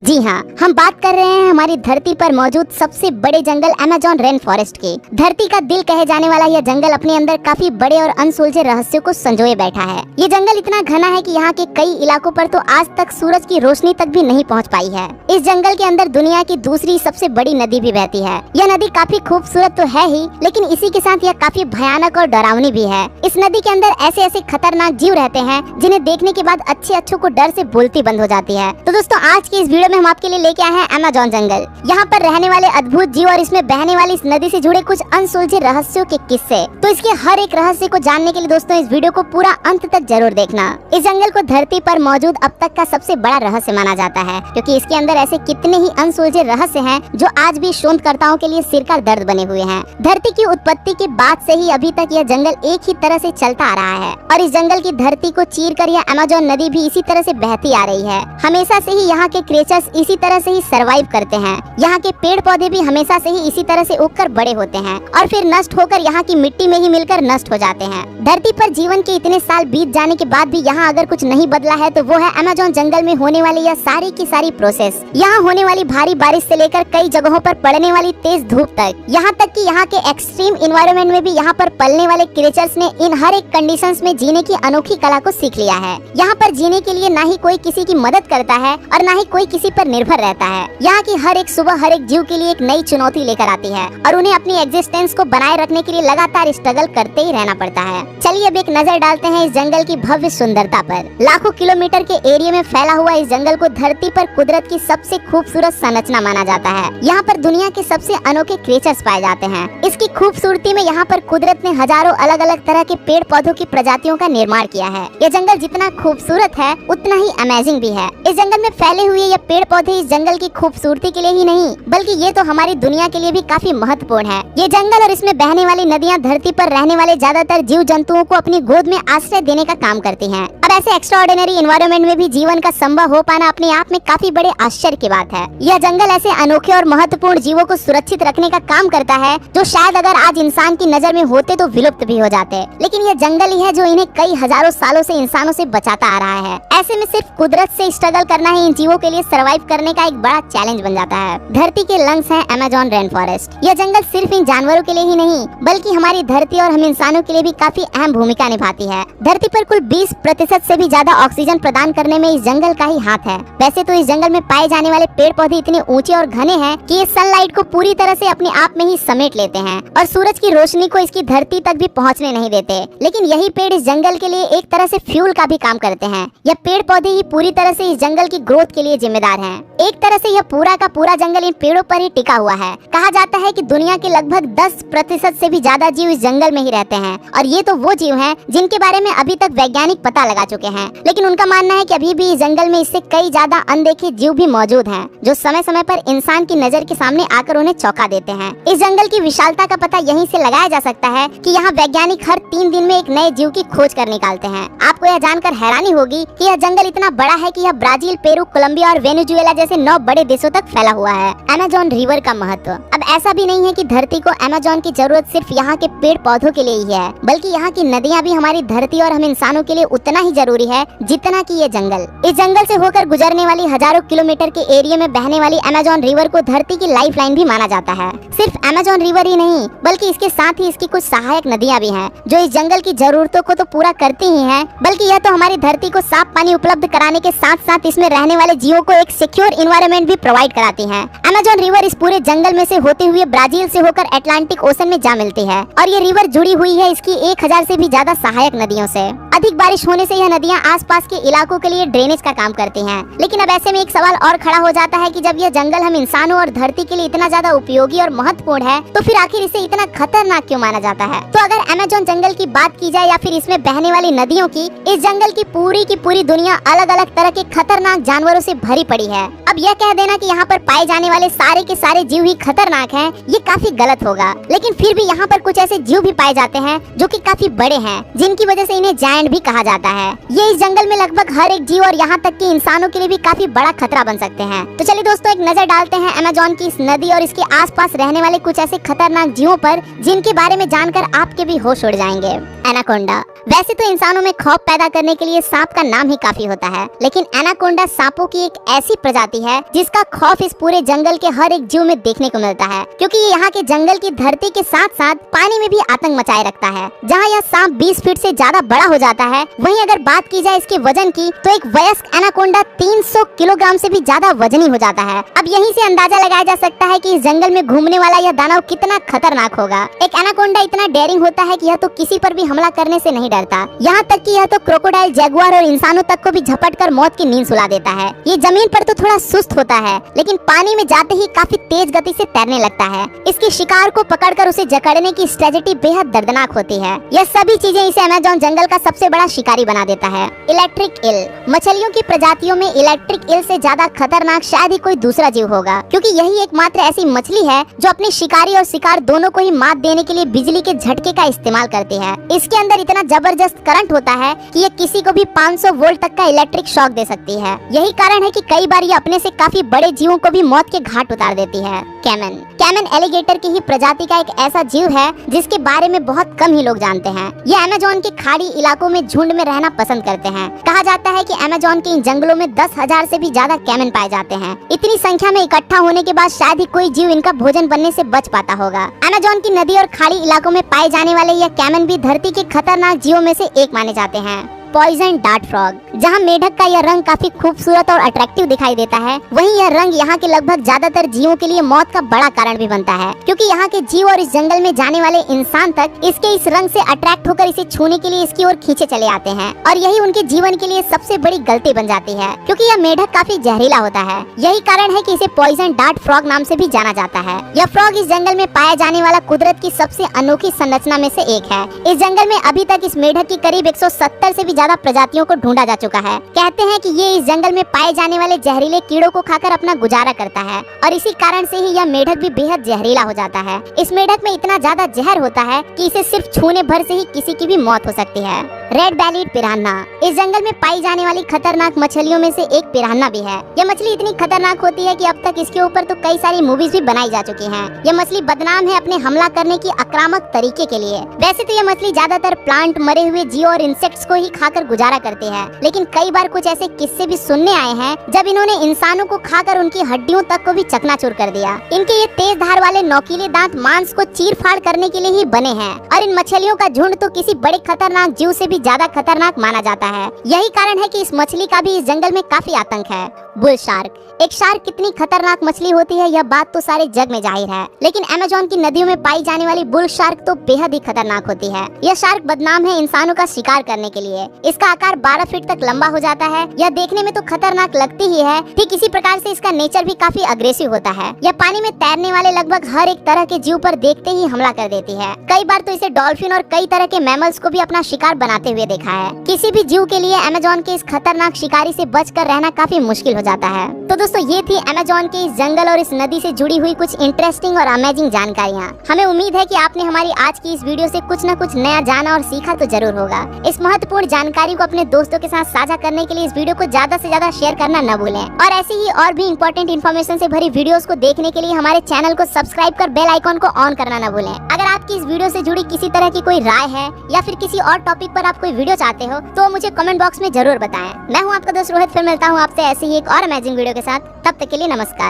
जी हाँ, हम बात कर रहे हैं हमारी धरती पर मौजूद सबसे बड़े जंगल अमेज़न रेन फॉरेस्ट के। धरती का दिल कहे जाने वाला यह जंगल अपने अंदर काफी बड़े और अनसुलझे रहस्यों को संजोए बैठा है। ये जंगल इतना घना है कि यहाँ के कई इलाकों पर तो आज तक सूरज की रोशनी तक भी नहीं पहुँच पाई है। इस जंगल के अंदर दुनिया की दूसरी सबसे बड़ी नदी भी बहती है। यह नदी काफी खूबसूरत तो है ही, लेकिन इसी के साथ यह काफी भयानक और डरावनी भी है। इस नदी के अंदर ऐसे ऐसे खतरनाक जीव रहते हैं जिन्हें देखने के बाद अच्छों को डर से बोलती बंद हो जाती है। तो दोस्तों, आज की इस वीडियो में हम आपके लिए लेके आए हैं अमेज़न जंगल। यहाँ पर रहने वाले अद्भुत जीव और इसमें बहने वाली इस नदी से जुड़े कुछ अनसुलझे रहस्यों के किस्से। तो इसके हर एक रहस्य को जानने के लिए दोस्तों इस वीडियो को पूरा अंत तक जरूर देखना। इस जंगल को धरती पर मौजूद अब तक का सबसे बड़ा रहस्य माना जाता है, क्योंकि इसके अंदर ऐसे कितने ही अनसुलझे रहस्य हैं जो आज भी शोधकर्ताओं के लिए सिर का दर्द बने हुए हैं। धरती की उत्पत्ति के बाद से ही अभी तक यह जंगल एक ही तरह से चलता आ रहा है और इस जंगल की धरती को चीर कर यह अमेज़न नदी भी इसी तरह से बहती आ रही है। हमेशा से ही यहाँ के क्रिएचर्स इसी तरह से ही सरवाइव करते हैं। यहाँ के पेड़ पौधे भी हमेशा से ही इसी तरह से उगकर बड़े होते हैं और फिर नष्ट होकर यहाँ की मिट्टी में ही मिलकर नष्ट हो जाते हैं। धरती पर जीवन के इतने साल बीत जाने के बाद भी यहाँ अगर कुछ नहीं बदला है तो वो है अमेज़न जंगल में होने वाली यह सारी की सारी प्रोसेस। यहाँ होने वाली भारी बारिश से लेकर कई जगहों पर पड़ने वाली तेज धूप तक, यहाँ तक कि यहाँ के एक्सट्रीम इन्वायरमेंट में भी यहाँ पर पलने वाले क्रिएचर्स ने इन हर एक कंडीशंस में जीने की अनोखी कला को सीख लिया है। यहाँ पर जीने के लिए ना ही कोई किसी की मदद करता है और ना ही कोई किसी पर निर्भर रहता है। यहाँ की हर एक सुबह हर एक जीव के लिए एक नई चुनौती लेकर आती है और उन्हें अपनी एग्जिस्टेंस को बनाए रखने के लिए लगातार स्ट्रगल करते ही रहना पड़ता है। चलिए अब एक नजर डालते हैं इस जंगल की भव्य सुंदरता पर। लाखों किलोमीटर के एरिया में फैला हुआ इस जंगल को धरती पर कुदरत की सबसे खूबसूरत संरचना माना जाता है। यहाँ पर दुनिया के सबसे अनोखे क्रिएचर्स पाए जाते हैं। इसकी खूबसूरती में यहाँ पर कुदरत ने हजारों अलग अलग तरह के पेड़ पौधों की प्रजातियों का निर्माण किया है। यह जंगल जितना खूबसूरत है उतना ही अमेजिंग भी है। इस जंगल में फैले हुए ये पेड़ पौधे इस जंगल की खूबसूरती के लिए ही नहीं बल्कि ये तो हमारी दुनिया के लिए भी काफी महत्वपूर्ण है। ये जंगल और इसमें बहने वाली नदियाँ धरती पर रहने वाले ज्यादातर जीव जंतुओं को अपनी गोद में आश्रय देने का काम करती हैं। अब ऐसे एक्स्ट्राऑर्डिनरी एनवायरनमेंट में भी जीवन का संभव हो पाना अपने आप में काफी बड़े आश्चर्य की बात है। यह जंगल ऐसे अनोखे और महत्वपूर्ण जीवों को सुरक्षित रखने का काम करता है जो शायद अगर आज इंसान की नजर में होते तो विलुप्त भी हो जाते, लेकिन यह जंगल ही है जो इन्हें कई हजारों सालों से इंसानों से बचाता आ रहा है। ऐसे में सिर्फ कुदरत से स्ट्रगल करना ही इन जीवों के लिए सर्वाइव करने का एक बड़ा चैलेंज बन जाता है। धरती के लंग्स है अमेज़न रेन फॉरेस्ट। यह जंगल सिर्फ इन जानवरों के लिए ही नहीं बल्कि हमारी धरती और हम इंसानों के लिए भी काफी अहम भूमिका निभाती है। धरती पर कुल 20% से भी ज्यादा ऑक्सीजन प्रदान करने में इस जंगल का ही हाथ है। वैसे तो इस जंगल में पाए जाने वाले पेड़ पौधे इतने ऊंचे और घने हैं कि ये सनलाइट को पूरी तरह से अपने आप में ही समेट लेते हैं और सूरज की रोशनी को इसकी धरती तक भी पहुंचने नहीं देते। लेकिन यही पेड़ इस जंगल के लिए एक तरह से फ्यूल का भी काम करते हैं। यह पेड़ पौधे ही पूरी तरह से इस जंगल की ग्रोथ के लिए जिम्मेदार हैं। एक तरह से यह पूरा का पूरा जंगल इन पेड़ों पर ही टिका हुआ है। कहा जाता है कि दुनिया के लगभग 10% से भी ज्यादा जीव इस जंगल में ही रहते हैं और ये तो वो जीव हैं जिनके बारे में अभी तक वैज्ञानिक पता लगा चुके हैं। लेकिन उनका मानना है कि अभी भी इस जंगल में इससे कई ज्यादा अनदेखे जीव भी मौजूद हैं जो समय समय पर इंसान की नजर के सामने आकर उन्हें चौंका देते हैं। इस जंगल की विशालता का पता यहीं से लगाया जा सकता है कि यहाँ वैज्ञानिक हर 3 दिन में एक नए जीव की खोज कर निकालते हैं। आपको यह जानकर हैरानी होगी कि यह जंगल इतना बड़ा है कि यह ब्राजील, पेरू, कोलंबिया और वेनेजुएला जैसे 9 बड़े देशों तक फैला हुआ है। अमेज़न रिवर का महत्व। अब ऐसा भी नहीं है कि धरती को अमेज़न की जरूरत सिर्फ यहाँ के पेड़ पौधों के लिए ही है, बल्कि यहाँ की नदियाँ भी हमारी धरती और हम इंसानों के लिए उतना ही जरूरी है जितना कि ये जंगल। इस जंगल से होकर गुजरने वाली हजारों किलोमीटर के एरिया में बहने वाली अमेज़न रिवर को धरती की लाइफलाइन भी माना जाता है। सिर्फ अमेज़न रिवर ही नहीं बल्कि इसके साथ ही इसकी कुछ सहायक नदियाँ भी हैं जो इस जंगल की जरूरतों को तो पूरा करती ही हैं, बल्कि यह तो हमारी धरती को साफ पानी उपलब्ध कराने के साथ साथ इसमें रहने वाले जीवों को एक सिक्योर एनवायरनमेंट भी प्रोवाइड कराती हैं। अमेज़न रिवर इस पूरे जंगल में से होते हुए ब्राजील से होकर अटलांटिक ओशन में जा मिलती है और ये रिवर जुड़ी हुई है इसकी 1000 से भी ज्यादा सहायक नदियों से। अधिक बारिश होने से यह नदियां आसपास के इलाकों के लिए ड्रेनेज का काम करती हैं। लेकिन अब ऐसे में एक सवाल और खड़ा हो जाता है कि जब यह जंगल हम इंसानों और धरती के लिए इतना ज्यादा उपयोगी और महत्वपूर्ण है तो फिर आखिर इसे इतना खतरनाक क्यों माना जाता है? तो अगर अमेज़न जंगल की बात की जाए या फिर इसमें बहने वाली नदियों की, इस जंगल की पूरी दुनिया अलग अलग तरह के खतरनाक जानवरों से भरी पड़ी है। अब यह कह देना कि यहाँ पर पाए जाने वाले सारे के सारे जीव ही खतरनाक हैं, ये काफी गलत होगा। लेकिन फिर भी यहाँ पर कुछ ऐसे जीव भी पाए जाते हैं जो कि काफी बड़े हैं, जिनकी वजह से इन्हें जायंट भी कहा जाता है। ये इस जंगल में लगभग हर एक जीव और यहाँ तक कि इंसानों के लिए भी काफी बड़ा खतरा बन सकते हैं। तो चलिए दोस्तों, एक नजर डालते हैं अमेज़न की इस नदी और इसके आसपास रहने वाले कुछ ऐसे खतरनाक जीवों पर जिनके बारे में जानकर आपके भी होश उड़ जाएंगे। एनाकोंडा। वैसे तो इंसानों में खौफ पैदा करने के लिए सांप का नाम ही काफी होता है, लेकिन एनाकोंडा सांपों की एक ऐसी प्रजाति है जिसका खौफ इस पूरे जंगल के हर एक जीव में देखने को मिलता है, क्योंकि ये यहाँ के जंगल की धरती के साथ साथ पानी में भी आतंक मचाए रखता है। जहाँ यह सांप 20 फीट से ज्यादा बड़ा हो जाता है, वहीं अगर बात की जाए इसके वजन की तो एक वयस्क एनाकोंडा 300 किलोग्राम से भी ज्यादा वजनी हो जाता है। अब यहीं से अंदाजा लगाया जा सकता है कि इस जंगल में घूमने वाला यह दानव कितना खतरनाक होगा। एक एनाकोंडा इतना डेयरिंग होता है कि यह तो किसी पर भी हमला करने से नहीं डरता, यहाँ तक कि यह तो क्रोकोडाइल, जगुआर और इंसानों तक को भी झपट कर मौत की नींद सुला देता है। ये जमीन पर तो थोड़ा सुस्त होता है, लेकिन पानी में जाते ही काफी तेज गति से तैरने लगता है। इसके शिकार को पकड़कर उसे जकड़ने की स्ट्रेटेजी बेहद दर्दनाक होती है। यह सभी चीजें इसे अमेज़न जंगल का सबसे बड़ा शिकारी बना देता है। Electric eel. मछलियों की प्रजातियों में इलेक्ट्रिक ईल से ज्यादा खतरनाक शायद ही कोई दूसरा जीव होगा, क्योंकि यही एकमात्र ऐसी मछली है जो अपने शिकारी और शिकार दोनों को ही मात देने के लिए बिजली के झटके का इस्तेमाल करती है। इसके अंदर इतना जबरदस्त करंट होता है कि ये किसी को भी 500 वोल्ट तक का इलेक्ट्रिक शॉक दे सकती है। यही कारण है कि कई बार ये अपने से काफी बड़े जीवों को भी मौत के घाट उतार देती है। कैमन। कैमन एलिगेटर की ही प्रजाति का एक ऐसा जीव है जिसके बारे में बहुत कम ही लोग जानते हैं। ये अमेज़न के खाड़ी इलाकों में झुंड में रहना पसंद करते हैं। कहा जाता है कि अमेज़न के इन जंगलों में 10,000 से भी ज्यादा कैमन पाए जाते हैं। इतनी संख्या में इकट्ठा होने के बाद शायद ही कोई जीव इनका भोजन बनने से बच पाता होगा। अमेज़न की नदी और खाड़ी इलाकों में पाए जाने वाले यह कैमन भी धरती के खतरनाक जीवों में से एक माने जाते हैं। Poison dart frog. जहाँ मेढक का यह रंग काफी खूबसूरत और अट्रैक्टिव दिखाई देता है, वहीं यह रंग यहाँ के लगभग ज्यादातर जीवों के लिए मौत का बड़ा कारण भी बनता है, क्योंकि यहाँ के जीव और इस जंगल में जाने वाले इंसान तक इसके इस रंग से अट्रैक्ट होकर इसे छूने के लिए इसकी ओर खींचे चले आते हैं, और यही उनके जीवन के लिए सबसे बड़ी गलती बन जाती है, क्योंकि यह मेढक काफी जहरीला होता है। यही कारण है कि इसे पॉइजन डार्ट फ्रॉग नाम से भी जाना जाता है। यह फ्रॉग इस जंगल में पाया जाने वाला कुदरत की सबसे अनोखी संरचना में से एक है। इस जंगल में अभी तक इस मेढक की करीब 170 से भी ज्यादा प्रजातियों को ढूंढा जा चुका है। कहते हैं कि ये इस जंगल में पाए जाने वाले जहरीले कीड़ों को खाकर अपना गुजारा करता है, और इसी कारण से ही यह मेढक भी बेहद जहरीला हो जाता है। इस मेढक में इतना ज्यादा जहर होता है कि इसे सिर्फ छूने भर से ही किसी की भी मौत हो सकती है। Red bellied piranha. इस जंगल में पाई जाने वाली खतरनाक मछलियों में से एक पिरान्हा भी है। यह मछली इतनी खतरनाक होती है कि अब तक इसके ऊपर तो कई सारी मूवीज भी बनाई जा चुकी हैं। यह मछली बदनाम है अपने हमला करने की आक्रामक तरीके के लिए। वैसे तो यह मछली ज्यादातर प्लांट, मरे हुए जीव और इंसेक्ट्स को ही खाकर गुजारा करती है, लेकिन कई बार कुछ ऐसे किस्से भी सुनने आए हैं जब इन्होंने इंसानों को खाकर उनकी हड्डियों तक को भी चकनाचूर कर दिया। इनके ये तेज धार वाले नोकीले दांत मांस को चीर फाड़ करने के लिए ही बने हैं, और इन मछलियों का झुंड तो किसी बड़े खतरनाक जीव से भी ज्यादा खतरनाक माना जाता है। यही कारण है कि इस मछली का भी इस जंगल में काफी आतंक है। Bull shark. एक शार्क कितनी खतरनाक मछली होती है यह बात तो सारे जग में जाहिर है, लेकिन अमेज़न की नदियों में पाई जाने वाली बुल शार्क तो बेहद ही खतरनाक होती है। यह शार्क बदनाम है इंसानों का शिकार करने के लिए। इसका आकार 12 फीट तक लंबा हो जाता है। यह देखने में तो खतरनाक लगती ही है, ठीक इसी प्रकार से इसका नेचर भी काफी अग्रेसिव होता है। यह पानी में तैरने वाले लगभग हर एक तरह के जीव पर देखते ही हमला कर देती है। कई बार तो इसे डॉल्फिन और कई तरह के मैमल्स को भी अपना शिकार बनाते हुए देखा है। किसी भी जीव के लिए अमेज़न के इस खतरनाक शिकारी से बचकर रहना काफी मुश्किल हो जाता है। तो दोस्तों, ये थी अमेज़न के इस जंगल और इस नदी से जुड़ी हुई कुछ इंटरेस्टिंग और अमेजिंग जानकारियाँ। हमें उम्मीद है कि आपने हमारी आज की इस वीडियो से कुछ न कुछ नया जाना और सीखा तो जरूर होगा। इस महत्वपूर्ण जानकारी को अपने दोस्तों के साथ साझा करने के लिए इस वीडियो को ज्यादा से ज्यादा शेयर करना न भूलें, और ऐसे ही और भी इंपॉर्टेंट इन्फॉर्मेशन से भरी वीडियोस को देखने के लिए हमारे चैनल को सब्सक्राइब कर बेल आइकॉन को ऑन करना न भूलें। अगर आपकी इस वीडियो से जुड़ी किसी तरह की कोई राय है या फिर किसी और टॉपिक पर आप कोई वीडियो चाहते हो तो मुझे कमेंट बॉक्स में जरूर बताएं। मैं हूं आपका दोस्त रोहित, फिर मिलता हूं आपसे ऐसे ही एक और अमेजिंग वीडियो के साथ। तब तक के लिए नमस्कार।